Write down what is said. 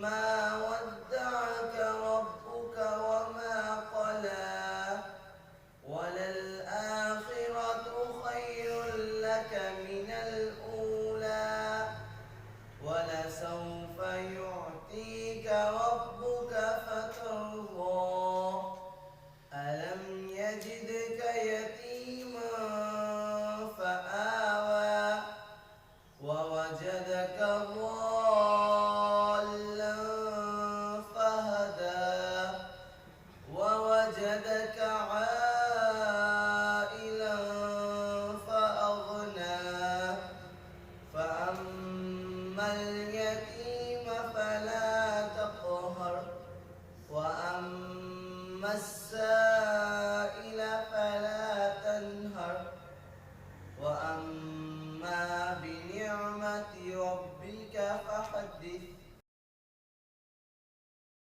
ما ودعك ربك وما قلى وللآخرة خير لك من الأولى ولسوف يعطيك ربك فترضى ألم يجدك يتيما فآوى ووجدك ضالا فهدى ووجدك عائلا فأغنى فأما اليتيم فلا تقهر وأما السائل فلا تنهر وأما بنعمة ربك فحدث